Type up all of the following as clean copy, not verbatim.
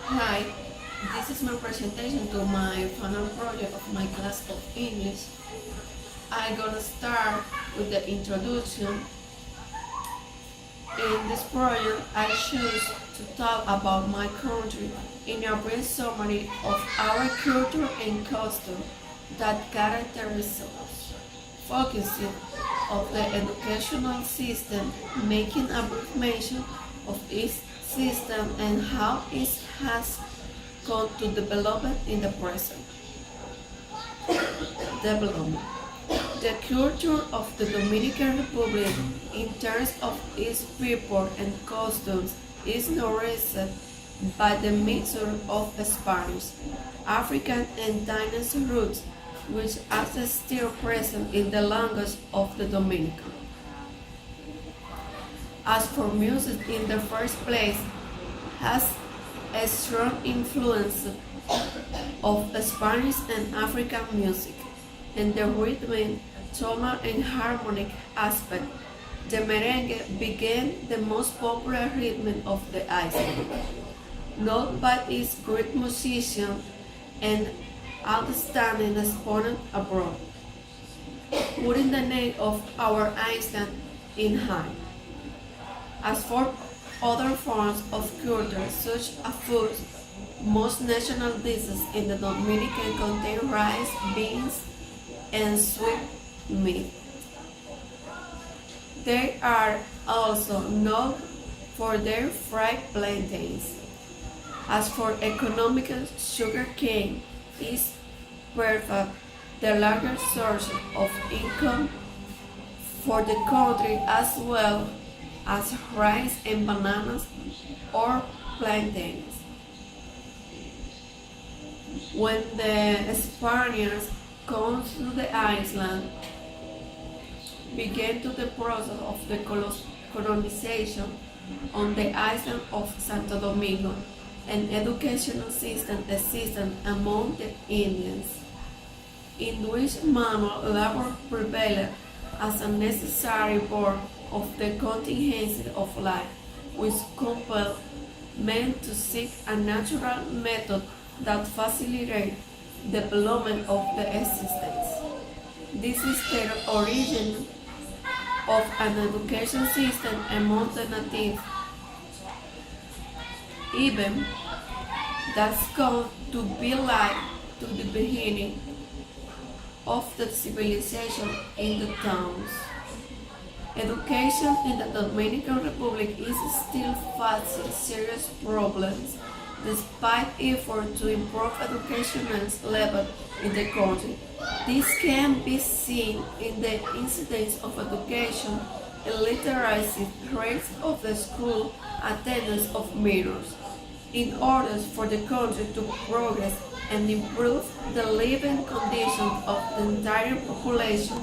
Hi, this is my presentation to my final project of my class of English. I'm gonna start with the introduction. In this project, I choose to talk about my country in a brief summary of our culture and custom that characterize us, focusing on the educational system, making a brief mention of its system and how it has come to develop in the present. Development. The culture of the Dominican Republic in terms of its people and customs is nourished by the mixture of Spanish, African and Chinese roots which are still present in the language of the Dominican. As for music in the first place, has a strong influence of Spanish and African music, and the rhythm, tonal and harmonic aspect. The merengue became the most popular rhythm of the island, known by its great musicians and outstanding exponent abroad, putting the name of our island in high. As for other forms of culture, such as food, most national dishes in the Dominican contain rice, beans, and sweet meat. They are also known for their fried plantains. As for economic sugarcane is perfect the largest source of income for the country as well as rice and bananas or plantains. When the Spaniards come to the island, began to the process of the colonization on the island of Santo Domingo, an educational system existed among the Indians, in which manual labor prevailed as a necessary part of the contingency of life, which compelled men to seek a natural method that facilitated the development of the existence. This is the origin of an education system among the natives, even that's come to be like to the beginning of the civilization in the towns. Education in the Dominican Republic is still facing serious problems despite efforts to improve educational level in the country. This can be seen in the incidence of education and literacy rates of the school attendance of minors. In order for the country to progress and improve the living conditions of the entire population,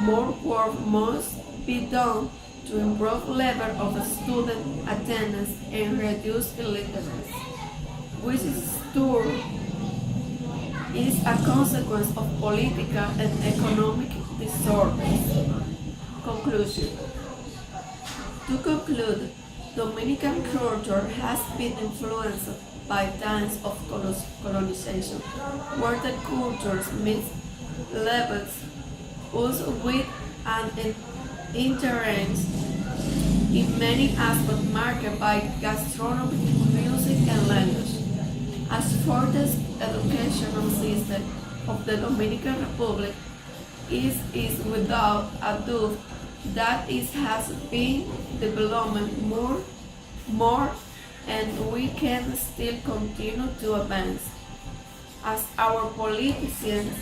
more work must be done to improve level of student attendance and reduce illiteracy, which is a consequence of political and economic disorders. Conclusion. To conclude, Dominican culture has been influenced by times of colonization, where the cultures meet levels also with an interest in many aspects marked by gastronomy, music, and language. As for the educational system of the Dominican Republic, it is without a doubt that it has been developed more, and we can still continue to advance. As our politicians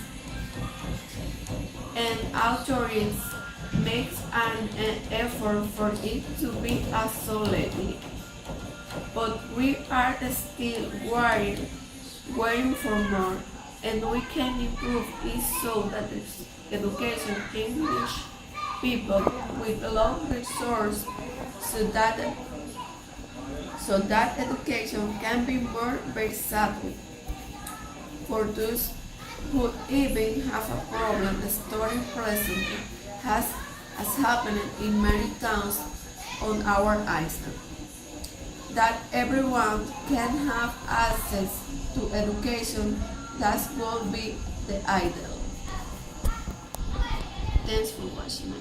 and authorities make an effort for it to be as solidly. But we are still waiting for more, and we can improve it so that education can reach people with low resources so that education can be more versatile for those who even have a problem studying presently, has happened in many towns on our island. that everyone can have access to education, that will be the ideal. Thanks for watching.